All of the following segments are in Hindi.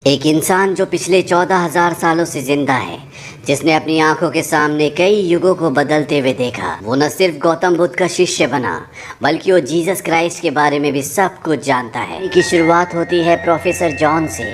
एक इंसान जो पिछले 14,000 सालों से जिंदा है, जिसने अपनी आंखों के सामने कई युगों को बदलते हुए देखा। वो न सिर्फ गौतम बुद्ध का शिष्य बना, बल्कि वो जीसस क्राइस्ट के बारे में भी सब कुछ जानता है। इनकी शुरुआत होती है प्रोफेसर जॉन से,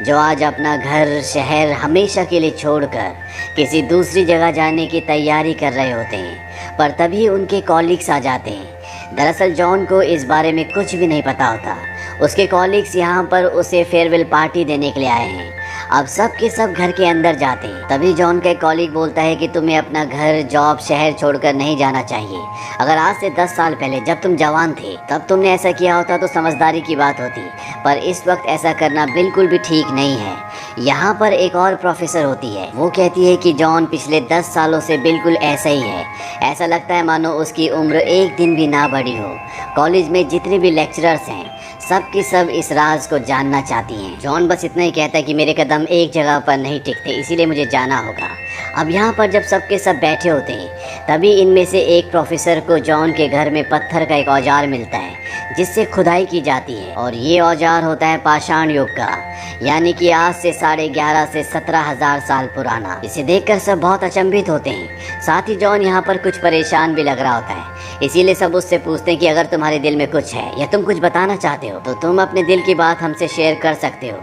जो आज अपना घर शहर हमेशा के लिए छोड़कर किसी दूसरी जगह जाने की तैयारी कर रहे होते हैं। पर तभी उनके कॉलीग्स आ जाते हैं। दरअसल जॉन को इस बारे में कुछ भी नहीं पता होता। उसके कॉलीग्स यहाँ पर उसे फेयरवेल पार्टी देने के लिए आए हैं। अब सब के सब घर के अंदर जाते हैं। तभी जॉन का एक कॉलीग बोलता है कि तुम्हें अपना घर जॉब शहर छोड़कर नहीं जाना चाहिए। अगर आज से 10 साल पहले जब तुम जवान थे तब तुमने ऐसा किया होता तो समझदारी की बात होती, पर इस वक्त ऐसा करना बिल्कुल भी ठीक नहीं है। यहाँ पर एक और प्रोफेसर होती है। वो कहती है कि जॉन पिछले 10 सालों से बिल्कुल ऐसा ही है। ऐसा लगता है मानो उसकी उम्र एक दिन भी ना बढ़ी हो। कॉलेज में जितने भी लेक्चरर्स हैं सब की सब इस राज को जानना चाहती हैं। जॉन बस इतना ही कहता है कि मेरे कदम एक जगह पर नहीं टिकते, इसीलिए मुझे जाना होगा। अब यहाँ पर जब सब के सब बैठे होते हैं तभी इनमें से एक प्रोफेसर को जॉन के घर में पत्थर का एक औजार मिलता है जिससे खुदाई की जाती है। और ये औजार होता है पाषाण युग का, यानी कि आज से 11.5 से 17,000 साल पुराना। इसे देखकर सब बहुत अचंभित होते हैं। साथ ही जॉन यहाँ पर कुछ परेशान भी लग रहा होता है। इसीलिए सब उससे पूछते हैं कि अगर तुम्हारे दिल में कुछ है या तुम कुछ बताना चाहते हो तो तुम अपने दिल की बात हमसे शेयर कर सकते हो।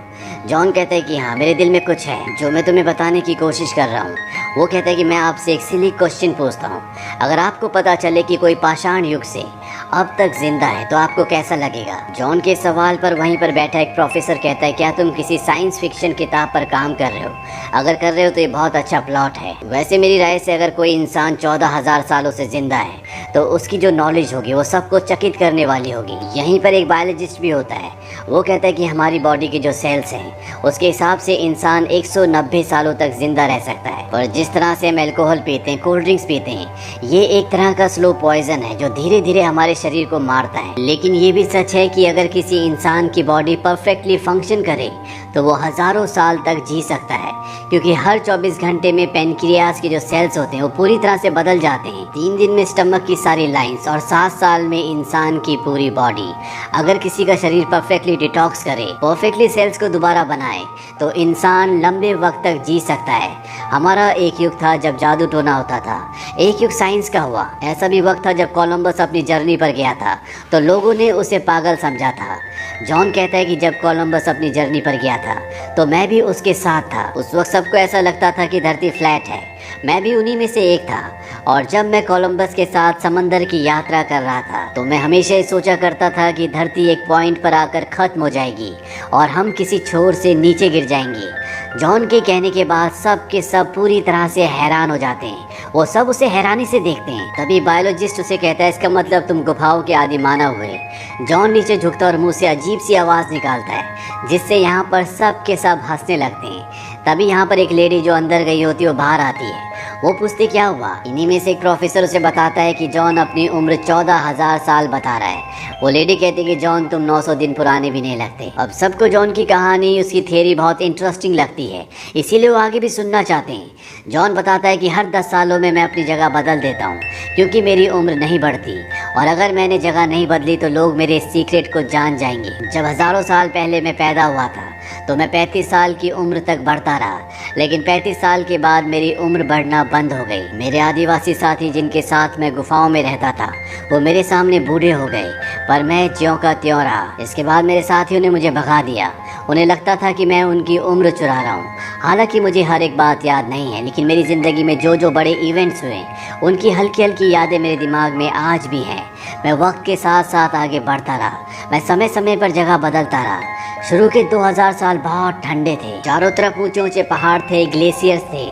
जॉन कहता है कि हाँ, मेरे दिल में कुछ है जो मैं तुम्हें बताने की कोशिश कर रहा हूँ। वो कहता है कि मैं आपसे एक सिली क्वेश्चन पूछता हूँ। अगर आपको पता चले कि कोई पाषाण युग से अब तक जिंदा है तो आपको कैसा लगेगा? जॉन के सवाल पर वहीं पर बैठा एक प्रोफेसर कहता है, क्या तुम किसी साइंस फिक्शन किताब पर काम कर रहे हो? अगर कर रहे हो तो ये बहुत अच्छा प्लॉट है। वैसे मेरी राय से अगर कोई इंसान 14,000 सालों से जिंदा है तो उसकी जो नॉलेज होगी वो सबको चकित करने वाली होगी। यहीं पर एक बायोलॉजिस्ट भी होता है। वो कहता है कि हमारी बॉडी के जो सेल्स हैं उसके हिसाब से इंसान 190 सालों तक जिंदा रह सकता है। पर जिस तरह से हम अल्कोहल पीते हैं, कोल्ड ड्रिंक्स पीते हैं, ये एक तरह का स्लो पॉइजन है जो धीरे धीरे हमारे शरीर को मारता है। लेकिन ये भी सच है कि अगर किसी इंसान की बॉडी परफेक्टली फंक्शन करे तो वो हजारों साल तक जी सकता है, क्योंकि हर 24 घंटे में पेनक्रियास के जो सेल्स होते हैं वो पूरी तरह से बदल जाते हैं। 3 दिन में स्टमक की सारी लाइंस और 7 साल में इंसान की पूरी बॉडी। अगर किसी का शरीर परफेक्टली डिटॉक्स करे, परफेक्टली सेल्स को दोबारा बनाए तो इंसान लंबे वक्त तक जी सकता है। हमारा एक युग था जब जादू टोना होता था, एक युग साइंस का हुआ। ऐसा भी वक्त था जब कोलंबस अपनी जर्नी पर गया था तो लोगों ने उसे पागल समझा था। जॉन कहता है कि जब कोलंबस अपनी जर्नी पर गया था तो मैं भी उसके साथ था। उस वक्त सबको ऐसा लगता था कि धरती फ्लैट है, मैं भी उन्हीं में से एक था। और जब मैं कोलंबस के साथ समंदर की यात्रा कर रहा था तो मैं हमेशा ये सोचा करता था कि धरती एक पॉइंट पर आकर खत्म हो जाएगी और हम किसी छोर से नीचे गिर जाएंगे। जॉन के कहने के बाद सब के सब पूरी तरह से हैरान हो जाते हैं। वो सब उसे हैरानी से देखते हैं। तभी बायोलॉजिस्ट उसे कहता है, इसका मतलब तुम गुफाओं के आदि मानव हुए। जॉन नीचे झुकता और मुंह से अजीब सी आवाज़ निकालता है जिससे यहाँ पर सब के सब हंसने लगते हैं। तभी यहाँ पर एक लेडी जो अंदर गई होती है वो बाहर आती है। वो पूछती क्या हुआ? इन्हीं में से एक प्रोफेसर उसे बताता है कि जॉन अपनी उम्र 14,000 साल बता रहा है। वो लेडी कहती है कि जॉन तुम 900 दिन पुराने भी नहीं लगते। अब सबको जॉन की कहानी, उसकी थियरी बहुत इंटरेस्टिंग लगती है, इसीलिए वो आगे भी सुनना चाहते हैं। जॉन बताता है कि हर 10 सालों में मैं अपनी जगह बदल देता हूँ क्योंकि मेरी उम्र नहीं बढ़ती, और अगर मैंने जगह नहीं बदली तो लोग मेरे सीक्रेट को जान जाएंगे। जब हजारों साल पहले मैं पैदा हुआ था तो मैं 35 साल की उम्र तक बढ़ता रहा, लेकिन 35 साल के बाद मेरी उम्र बढ़ना बंद हो गई। मेरे आदिवासी साथी जिनके साथ मैं गुफाओं में रहता था वो मेरे सामने बूढ़े हो गए, पर मैं ज्यों का त्यों रहा। इसके बाद मेरे साथियों ने मुझे भगा दिया। उन्हें लगता था कि मैं उनकी उम्र चुरा रहा हूँ। हालांकि मुझे हर एक बात याद नहीं है, लेकिन मेरी ज़िंदगी में जो जो बड़े इवेंट्स हुए उनकी हल्की हल्की यादें मेरे दिमाग में आज भी हैं। मैं वक्त के साथ साथ आगे बढ़ता रहा, मैं समय समय पर जगह बदलता रहा। शुरू के 2000 साल बहुत ठंडे थे, चारों तरफ ऊंचे ऊंचे पहाड़ थे, ग्लेशियर्स थे।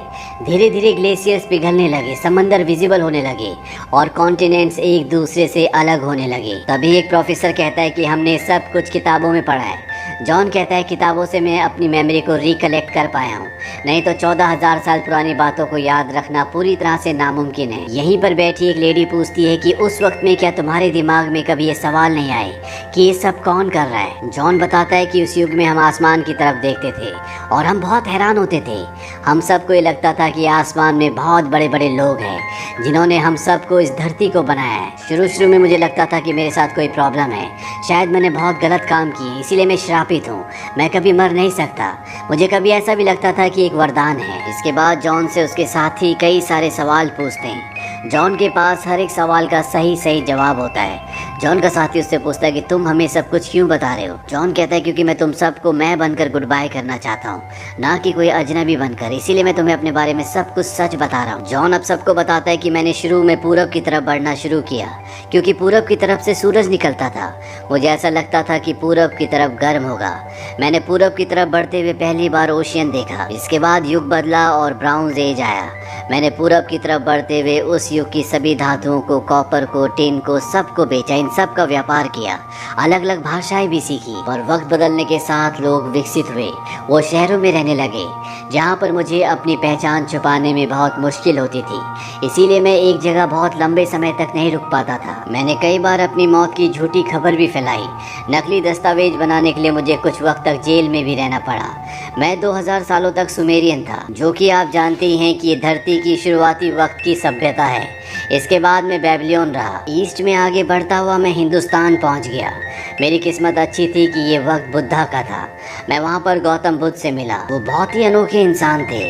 धीरे धीरे ग्लेशियर्स पिघलने लगे, समंदर विजिबल होने लगे और कॉन्टिनेंट्स एक दूसरे से अलग होने लगे। तभी एक प्रोफेसर कहता है कि हमने सब कुछ किताबों में पढ़ा है। जॉन कहता है किताबों से मैं अपनी मेमोरी को रिकलेक्ट कर पाया हूँ, नहीं तो 14,000 साल पुरानी बातों को याद रखना पूरी तरह से नामुमकिन है। यहीं पर बैठी एक लेडी पूछती है कि उस वक्त में क्या तुम्हारे दिमाग में कभी ये सवाल नहीं आए कि ये सब कौन कर रहा है? जॉन बताता है कि उस युग में हम आसमान की तरफ देखते थे और हम बहुत हैरान होते थे। हम सबको ये लगता था कि आसमान में बहुत बड़े बड़े लोग हैं जिन्होंने हम सबको, इस धरती को बनाया है। शुरू में मुझे लगता था कि मेरे साथ कोई प्रॉब्लम है, शायद मैंने बहुत गलत काम किए, इसीलिए मैं श्राप श्रापित हूँ, मैं कभी मर नहीं सकता। मुझे कभी ऐसा भी लगता था कि एक वरदान है। इसके बाद जॉन से उसके साथी कई सारे सवाल पूछते हैं। जॉन के पास हर एक सवाल का सही सही जवाब होता है। जॉन का साथी उससे पूछता है कि तुम हमें सब कुछ क्यों बता रहे हो। जॉन कहता है क्योंकि मैं तुम सबको मैं बनकर गुड बाय करना चाहता हूँ, ना कि कोई अजनबी बनकर, इसीलिए मैं तुम्हें अपने बारे में सब कुछ सच बता रहा हूँ। जॉन अब सबको बताता है कि मैंने शुरू में पूरब की तरफ बढ़ना शुरू किया क्योंकि पूरब की तरफ से सूरज निकलता था। मुझे ऐसा लगता था कि पूरब की तरफ गर्म होगा। मैंने पूरब की तरफ बढ़ते हुए पहली बार ओशियन देखा। इसके बाद युग बदला और ब्राउन एज आया। मैंने पूरब की तरफ बढ़ते हुए उस युग की सभी धातुओं को, कॉपर को, टिन को, सबको बेचा, इन सब का व्यापार किया, अलग अलग भाषाएं भी सीखी। और वक्त बदलने के साथ लोग विकसित हुए। वो शहरों में रहने लगे जहाँ पर मुझे अपनी पहचान छुपाने में बहुत मुश्किल होती थी। इसीलिए मैं एक जगह बहुत लंबे समय तक नहीं रुक पाता था। मैंने कई बार अपनी मौत की झूठी खबर भी फैलाई। नकली दस्तावेज बनाने के लिए मुझे कुछ वक्त तक जेल में भी रहना पड़ा। मैं 2000 सालों तक सुमेरियन था, जो कि आप जानते ही हैं कि ये धरती की शुरुआती वक्त की सभ्यता है। इसके बाद मैं बेबीलोन रहा। ईस्ट में आगे बढ़ता हुआ मैं हिंदुस्तान पहुंच गया। मेरी किस्मत अच्छी थी कि ये वक्त बुद्धा का था। मैं वहाँ पर गौतम बुद्ध से मिला। वो बहुत ही अनोखे इंसान थे।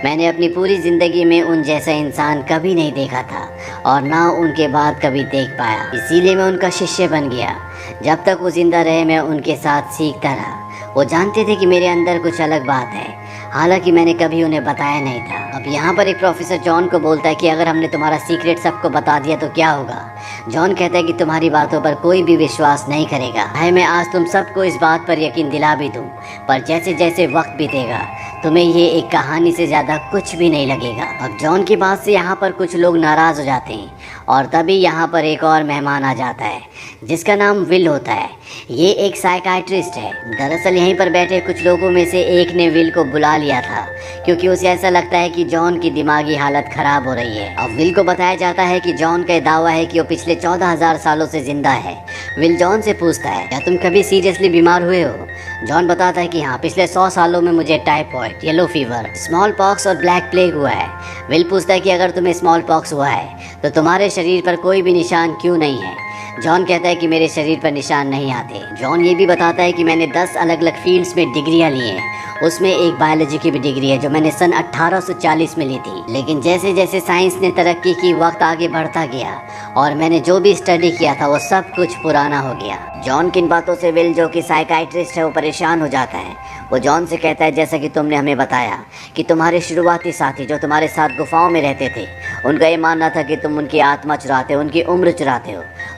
मैंने अपनी पूरी जिंदगी में उन जैसा इंसान कभी नहीं देखा था और ना उनके बाद कभी देख पाया। इसीलिए मैं उनका शिष्य बन गया। जब तक वो जिंदा रहे मैं उनके साथ सीखता रहा। वो जानते थे कि मेरे अंदर कुछ अलग बात है, हालांकि मैंने कभी उन्हें बताया नहीं था। अब यहाँ पर एक प्रोफेसर जॉन को बोलता है कि अगर हमने तुम्हारा सीक्रेट सबको बता दिया तो क्या होगा। जॉन कहता है कि तुम्हारी बातों पर कोई भी विश्वास नहीं करेगा। है मैं आज तुम सबको इस बात पर यकीन दिला भी दूं, पर जैसे जैसे वक्त बीतेगा तुम्हें ये एक कहानी से ज़्यादा कुछ भी नहीं लगेगा। अब जॉन की बात से यहाँ पर कुछ लोग नाराज़ हो जाते हैं और तभी यहाँ पर एक और मेहमान आ जाता है जिसका नाम विल होता है। ये एक साइकाइट्रिस्ट है। दरअसल यहीं पर बैठे कुछ लोगों में से एक ने विल को बुला लिया था क्योंकि उसे ऐसा लगता है कि जॉन की दिमागी हालत खराब हो रही है। अब विल को बताया जाता है कि जॉन का दावा है कि वो पिछले 14,000 सालों से जिंदा है। विल जॉन से पूछता है क्या तुम कभी सीरियसली बीमार हुए हो। जॉन बताता है कि हाँ, पिछले 100 सालों में मुझे typhoid, yellow fever, small pox और ब्लैक प्लेग हुआ है। विल पूछता है कि अगर तुम्हें स्मॉल पॉक्स हुआ है तो तुम्हारे शरीर पर कोई भी निशान क्यों नहीं है। जॉन कहता है कि मेरे शरीर पर निशान नहीं आते। जॉन ये भी बताता है कि मैंने 10 अलग अलग फील्ड्स में डिग्रियां ली हैं। उसमें एक बायोलॉजी की भी डिग्री है जो मैंने सन 1840 में ली थी। लेकिन जैसे जैसे साइंस ने तरक्की की, वक्त आगे बढ़ता गया और मैंने जो भी स्टडी किया था वो सब कुछ पुराना हो गया। जॉन की इन बातों से विल, जो कि साइकाइट्रिस्ट है, वो परेशान हो जाता है। वो जॉन से कहता है जैसा कि तुमने हमें बताया कि तुम्हारे शुरुआती साथी जो तुम्हारे साथ गुफाओं में रहते थे, उनका ये मानना था कि तुम उनकी आत्मा चुराते हो, उनकी उम्र चुराते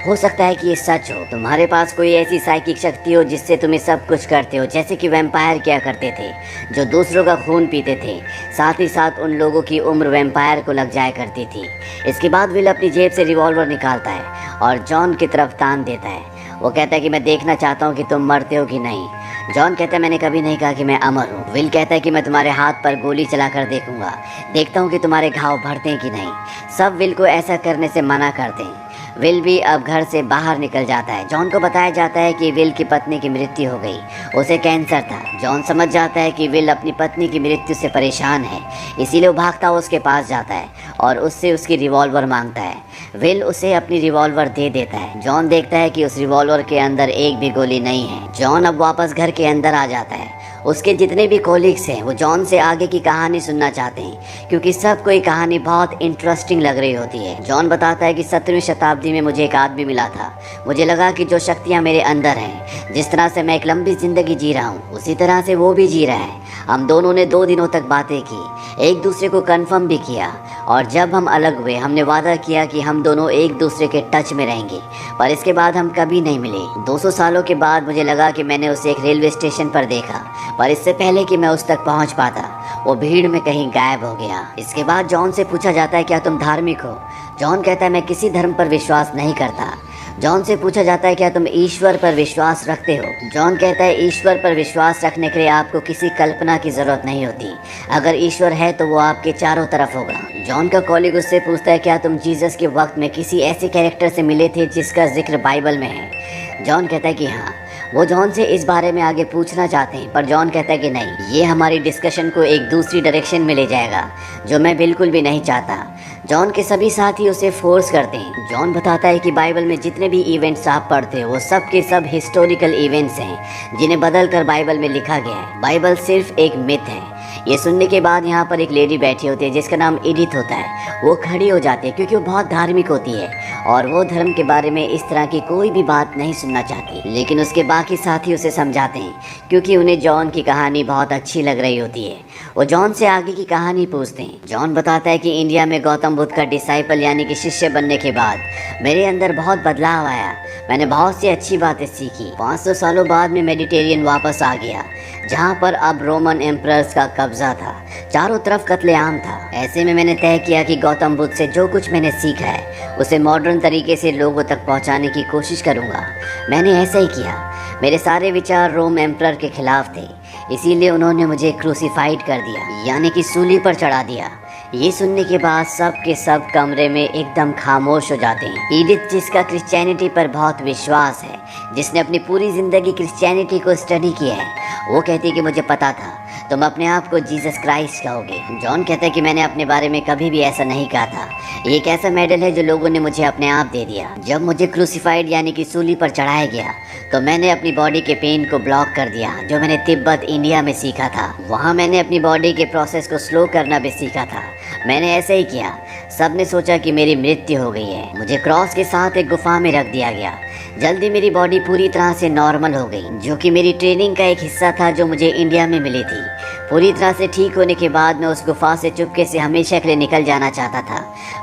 हो सकता है कि ये सच हो। तुम्हारे पास कोई ऐसी साइकिक शक्ति हो जिससे तुम सब कुछ करते हो, जैसे कि वैम्पायर किया करते थे जो दूसरों का खून पीते थे। साथ ही साथ उन लोगों की उम्र वैम्पायर को लग जाया करती थी। इसके बाद विल अपनी जेब से रिवॉल्वर निकालता है और जॉन की तरफ तान देता है। वो कहता है कि मैं देखना चाहता हूँ कि तुम मरते हो कि नहीं। जॉन कहता है मैंने कभी नहीं कहा कि मैं अमर हूँ। विल कहता है कि मैं तुम्हारे हाथ पर गोली चलाकर देखूंगा, देखता हूँ कि तुम्हारे घाव भरते हैं कि नहीं। सब विल को ऐसा करने से मना करते हैं। विल भी अब घर से बाहर निकल जाता है। जॉन को बताया जाता है कि विल की पत्नी की मृत्यु हो गई, उसे कैंसर था। जॉन समझ जाता है कि विल अपनी पत्नी की मृत्यु से परेशान है, इसीलिए वो भागता हुआ उसके पास जाता है और उससे उसकी रिवॉल्वर मांगता है। विल उसे अपनी रिवॉल्वर दे देता है। जॉन देखता है कि उस रिवॉल्वर के अंदर एक भी गोली नहीं है। जॉन अब वापस घर के अंदर आ जाता है। उसके जितने भी कोलीग्स हैं वो जॉन से आगे की कहानी सुनना चाहते हैं क्योंकि सबको ये कहानी बहुत इंटरेस्टिंग लग रही होती है। जॉन बताता है कि 17वीं शताब्दी में मुझे एक आदमी मिला था। मुझे लगा कि जो शक्तियाँ मेरे अंदर हैं, जिस तरह से मैं एक लंबी जिंदगी जी रहा हूँ, उसी तरह से वो भी जी रहा है। हम दोनों ने 2 दिनों तक बातें की, एक दूसरे को कन्फर्म भी किया और जब हम अलग हुए हमने वादा किया कि हम दोनों एक दूसरे के टच में रहेंगे, पर इसके बाद हम कभी नहीं मिले। 200 सालों के बाद मुझे लगा कि मैंने उसे एक रेलवे स्टेशन पर देखा, पर इससे पहले कि मैं उस तक पहुंच पाता वो भीड़ में कहीं गायब हो गया। इसके बाद जॉन से पूछा जाता है क्या तुम धार्मिक हो। जॉन कहता है मैं किसी धर्म पर विश्वास नहीं करता। जॉन से पूछा जाता है क्या तुम ईश्वर पर विश्वास रखते हो। जॉन कहता है ईश्वर पर विश्वास रखने के लिए आपको किसी कल्पना की जरूरत नहीं होती। अगर ईश्वर है तो वो आपके चारों तरफ होगा। जॉन का कॉलीग उससे पूछता है क्या तुम जीसस के वक्त में किसी ऐसे कैरेक्टर से मिले थे जिसका जिक्र बाइबल में है। जॉन कहता है कि हाँ। वो जॉन से इस बारे में आगे पूछना चाहते हैं पर जॉन कहता है कि नहीं, ये हमारी डिस्कशन को एक दूसरी डायरेक्शन में ले जाएगा जो मैं बिल्कुल भी नहीं चाहता। जॉन के सभी साथी उसे फोर्स करते हैं। जॉन बताता है कि बाइबल में जितने भी इवेंट्स आप पढ़ते हो वो सब के सब हिस्टोरिकल इवेंट्स हैं जिन्हें बदल कर बाइबल में लिखा गया है। बाइबल सिर्फ एक मिथ है। ये सुनने के बाद यहाँ पर एक लेडी बैठी होती है जिसका नाम एडिथ होता है। वो खड़ी हो जाती है क्योंकि वो बहुत धार्मिक होती है और वो धर्म के बारे में इस तरह की कोई भी बात नहीं सुनना चाहती। लेकिन उसके बाकी साथी उसे समझाते हैं क्योंकि उन्हें जॉन की कहानी बहुत अच्छी लग रही होती है। वो जॉन से आगे की कहानी पूछते हैं। जॉन बताता है कि इंडिया में गौतम बुद्ध का डिसाइपल यानी कि शिष्य बनने के बाद मेरे अंदर बहुत बदलाव आया। मैंने बहुत सी अच्छी बातें सीखी। 500 सालों बाद में मेडिटेरियन वापस आ गया जहाँ पर अब रोमन एम्परर्स का कब्जा था। चारों तरफ कत्लेआम था। ऐसे में मैंने तय किया कि गौतम बुद्ध से जो कुछ मैंने सीखा है उसे मॉडर्न तरीके से लोगों तक पहुँचाने की कोशिश करूँगा। मैंने ऐसा ही किया। मेरे सारे विचार रोम एम्परर के खिलाफ थे, इसीलिए उन्होंने मुझे क्रूसीफाइड कर दिया यानी कि सूली पर चढ़ा दिया। ये सुनने के बाद सब के सब कमरे में एकदम खामोश हो जाते हैं। एडिथ, जिसका क्रिश्चियनिटी पर बहुत विश्वास है, जिसने अपनी पूरी जिंदगी क्रिश्चियनिटी को स्टडी किया है, वो कहती है कि मुझे पता था तुम अपने आप को जीसस क्राइस्ट कहोगे। जॉन कहता है कि मैंने अपने बारे में कभी भी ऐसा नहीं कहा था। ये एक ऐसा मेडल है जो लोगों ने मुझे अपने आप दे दिया। जब मुझे क्रूसीफाइड यानी कि सूली पर चढ़ाया गया तो मैंने अपनी बॉडी के पेन को ब्लॉक कर दिया जो मैंने तिब्बत इंडिया में सीखा था। वहाँ मैंने अपनी बॉडी के प्रोसेस को स्लो करना भी सीखा था। मैंने ऐसे ही किया। सबने सोचा कि मेरी मृत्यु हो गई है। मुझे क्रॉस के साथ एक गुफा में रख दिया गया। जल्दी मेरी बॉडी पूरी तरह से नॉर्मल हो गई, जो कि मेरी ट्रेनिंग का एक हिस्सा था जो मुझे इंडिया में मिली थी। पूरी तरह से ठीक होने के बाद मैं उस गुफा से चुपके से हमेशा के लिए निकल जाना चाहता था,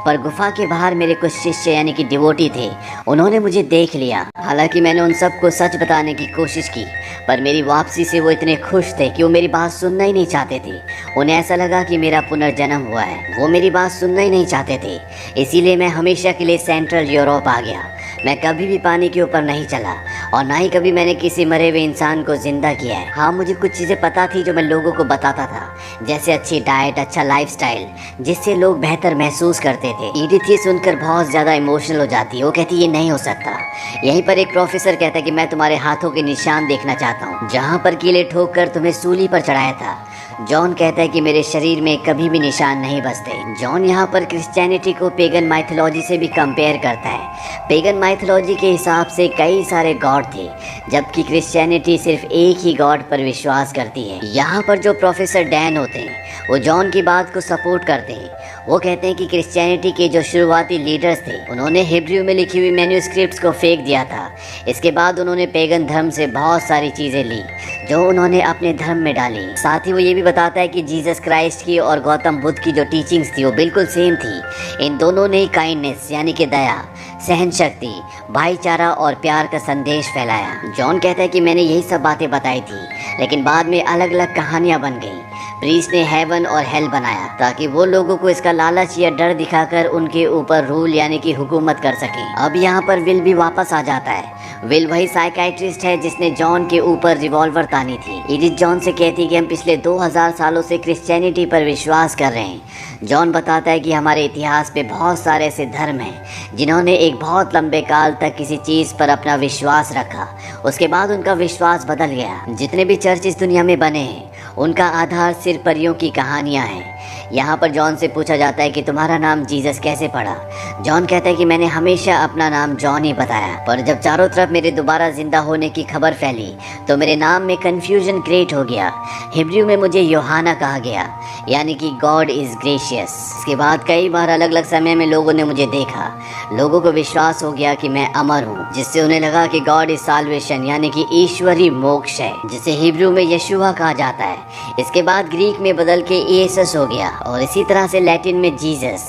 पर गुफा के बाहर मेरे कुछ शिष्य यानी कि डिवोटी थे। उन्होंने मुझे देख लिया। हालांकि मैंने उन सबको सच बताने की कोशिश की, पर मेरी वापसी से वो इतने खुश थे कि वो मेरी बात सुनना ही नहीं चाहते थे। उन्हें ऐसा लगा कि मेरा पुनर्जन्म हुआ है। वो मेरी बात सुनना ही नहीं चाहते थे। इसीलिए मैं हमेशा के लिए सेंट्रल यूरोप आ गया। मैं कभी भी पानी के ऊपर नहीं चला और ना ही कभी मैंने किसी मरे हुए इंसान को जिंदा किया है। हाँ, मुझे कुछ चीज़ें पता थी जो मैं लोगों को बताता था, जैसे अच्छी डाइट, अच्छा लाइफस्टाइल, जिससे लोग बेहतर महसूस करते थे। एडिथ ये सुनकर बहुत ज़्यादा इमोशनल हो जाती है। वो कहती है ये नहीं हो सकता। यहीं पर एक प्रोफेसर कहता है कि मैं तुम्हारे हाथों के निशान देखना चाहता हूँ जहाँ पर कीले ठोक कर तुम्हें सूली पर चढ़ाया था। जॉन कहता है कि मेरे शरीर में कभी भी निशान नहीं बचते। जॉन यहाँ पर क्रिश्चियनिटी को पेगन माइथोलॉजी से भी कंपेयर करता है। पेगन माइथोलॉजी के हिसाब से कई सारे गॉड थे, जबकि क्रिश्चियनिटी सिर्फ एक ही गॉड पर विश्वास करती है। यहाँ पर जो प्रोफेसर डैन होते हैं वो जॉन की बात को सपोर्ट करते हैं। वो कहते हैं कि क्रिश्चियनिटी के जो शुरुआती लीडर्स थे उन्होंने हिब्रू में लिखी हुई मैन्यूस्क्रिप्ट्स को फेंक दिया था। इसके बाद उन्होंने पेगन धर्म से बहुत सारी चीज़ें ली जो उन्होंने अपने धर्म में डाली। साथ ही वो ये भी बताता है कि जीसस क्राइस्ट की और गौतम बुद्ध की जो टीचिंग्स थी वो बिल्कुल सेम थी। इन दोनों ने काइंडनेस यानी कि दया, सहन शक्ति, भाईचारा और प्यार का संदेश फैलाया। जॉन कहता है कि मैंने यही सब बातें बताई थी, लेकिन बाद में अलग अलग कहानियाँ बन गई। प्रीस्ट ने हेवन और हेल बनाया ताकि वो लोगों को इसका लालच या डर दिखाकर उनके ऊपर रूल यानी कि हुकूमत कर सके। अब यहाँ पर विल भी वापस आ जाता है। विल वही साइकाइट्रिस्ट है जिसने जॉन के ऊपर रिवॉल्वर तानी थी। एडिथ जॉन से कहती है कि हम पिछले 2000 सालों से क्रिश्चियनिटी पर विश्वास कर रहे हैं। जॉन बताता है कि हमारे इतिहास में बहुत सारे ऐसे धर्म हैं जिन्होंने एक बहुत लंबे काल तक किसी चीज़ पर अपना विश्वास रखा, उसके बाद उनका विश्वास बदल गया। जितने भी चर्च इस दुनिया में बने हैं उनका आधार सिर्फ परियों की कहानियाँ हैं। यहाँ पर जॉन से पूछा जाता है कि तुम्हारा नाम जीसस कैसे पड़ा। जॉन कहता है कि मैंने हमेशा अपना नाम जॉन ही बताया, पर जब चारों तरफ मेरे दोबारा जिंदा होने की खबर फैली तो मेरे नाम में कन्फ्यूजन क्रिएट हो गया। हिब्रू में मुझे यूहन्ना कहा गया यानी कि गॉड इज़ ग्रेशियस। इसके बाद कई बार अलग अलग समय में लोगों ने मुझे देखा। लोगों को विश्वास हो गया कि मैं अमर हूँ, जिससे उन्हें लगा कि गॉड इज साल्वेशन यानी कि ईश्वरी मोक्ष है, जिसे हिब्रू में यशुआ कहा जाता है। इसके बाद ग्रीक में बदल के येसस हो गया और इसी तरह से लैटिन में जीसस।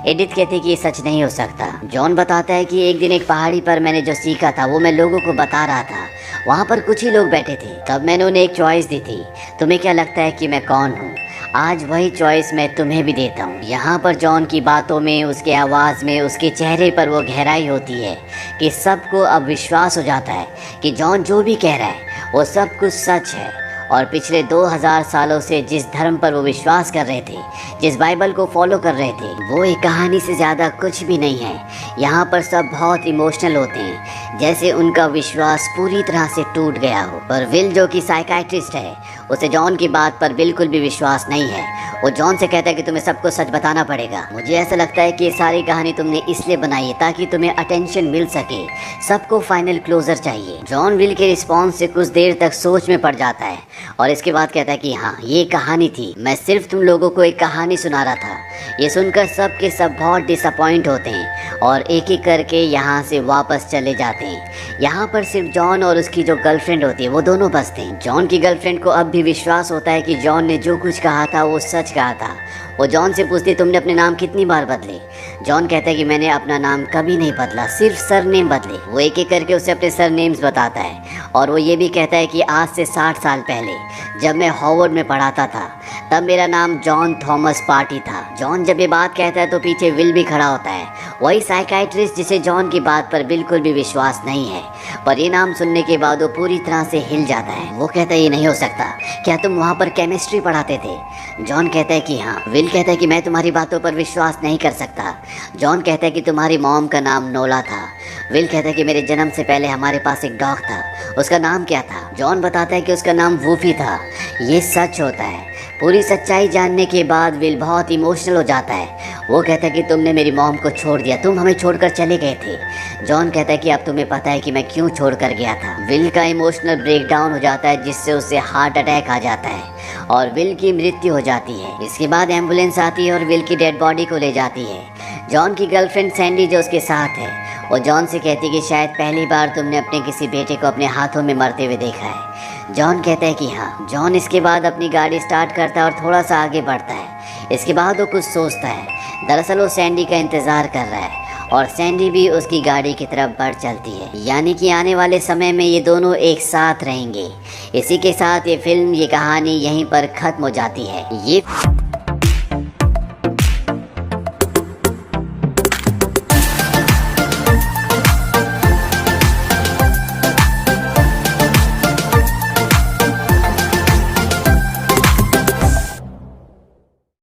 एडिथ कहती कि ये सच नहीं हो सकता। जॉन बताता है कि एक दिन एक पहाड़ी पर मैंने जो सीखा था वो मैं लोगों को बता रहा था। वहाँ पर कुछ ही लोग बैठे थे। तब मैंने उन्हें एक चॉइस दी थी, तुम्हें क्या लगता है कि मैं कौन हूँ? आज वही चॉइस मैं तुम्हें भी देता हूँ। यहाँ पर जॉन की बातों में, उसके आवाज़ में, उसके चेहरे पर वो गहराई होती है कि सबको अब विश्वास हो जाता है कि जॉन जो भी कह रहा है वो सब कुछ सच है और पिछले 2000 सालों से जिस धर्म पर वो विश्वास कर रहे थे, जिस बाइबल को फॉलो कर रहे थे, वो एक कहानी से ज़्यादा कुछ भी नहीं है। यहाँ पर सब बहुत इमोशनल होते हैं, जैसे उनका विश्वास पूरी तरह से टूट गया हो। पर विल जो कि साइकाइट्रिस्ट है, उसे जॉन की बात पर बिल्कुल भी विश्वास नहीं है। वो जॉन से कहता है कि तुम्हें सबको सच बताना पड़ेगा। मुझे ऐसा लगता है कि ये सारी कहानी तुमने इसलिए बनाई है ताकि तुम्हें अटेंशन मिल सके, सबको फाइनल क्लोजर चाहिए। जॉन विल के रिस्पॉन्स से कुछ देर तक सोच में पड़ जाता है और इसके बाद कहता है कि हाँ, ये कहानी थी, मैं सिर्फ तुम लोगों को एक कहानी सुना रहा था। ये सुनकर सब के सब बहुत डिसअपॉइंट होते हैं और एक एक करके यहाँ से वापस चले जाते हैं। यहाँ पर सिर्फ जॉन और उसकी जो गर्लफ्रेंड होती है वो दोनों बचते हैं। जॉन की गर्लफ्रेंड को अब भी विश्वास होता है कि जॉन ने जो कुछ कहा था वो सच कहा था। वो जॉन से पूछती, तुमने अपने नाम कितनी बार बदले? जॉन कहता है कि मैंने अपना नाम कभी नहीं बदला, सिर्फ सरनेम बदले। वो एक एक करके उसे अपने सरनेम्स बताता है और वो ये भी कहता है कि आज से 60 साल पहले जब मैं हॉवर्ड में पढ़ाता था तब मेरा नाम जॉन थॉमस पार्टी था। जॉन जब ये बात कहता है तो पीछे विल भी खड़ा होता है, वही साइकाइट्रिस्ट जिसे जॉन की बात पर बिल्कुल भी विश्वास नहीं है। पर ये नाम सुनने के बाद वो पूरी तरह से हिल जाता है। वो कहता है ये नहीं हो सकता, क्या तुम वहाँ पर केमिस्ट्री पढ़ाते थे? जॉन कहता है कि हाँ। विल कहता है कि मैं तुम्हारी बातों पर विश्वास नहीं कर सकता। जॉन कहता है कि तुम्हारी मॉम का नाम नोला था। विल कहता है कि मेरे जन्म से पहले हमारे पास एक डॉग था, उसका नाम क्या था? जॉन बताता है कि उसका नाम वूफी था। ये सच होता है। पूरी सच्चाई जानने के बाद विल बहुत इमोशनल हो जाता है। वो कहता है कि तुमने मेरी मॉम को छोड़ दिया, तुम हमें छोड़कर चले गए थे। जॉन कहता है कि अब तुम्हें पता है कि मैं क्यों छोड़कर गया था। विल का इमोशनल ब्रेकडाउन हो जाता है जिससे उसे हार्ट अटैक आ जाता है और विल की मृत्यु हो जाती है। इसके बाद एम्बुलेंस आती है और विल की डेड बॉडी को ले जाती है। जॉन की गर्लफ्रेंड सैंडी जो उसके साथ है, वो जॉन से कहती है कि शायद पहली बार तुमने अपने किसी बेटे को अपने हाथों में मरते हुए देखा है। जॉन कहता है कि हाँ। जॉन इसके बाद अपनी गाड़ी स्टार्ट करता है और थोड़ा सा आगे बढ़ता है। इसके बाद वो कुछ सोचता है। दरअसल वो सैंडी का इंतज़ार कर रहा है और सैंडी भी उसकी गाड़ी की तरफ बढ़ चलती है। यानी कि आने वाले समय में ये दोनों एक साथ रहेंगे। इसी के साथ ये फिल्म, ये कहानी यहीं पर ख़त्म हो जाती है। ये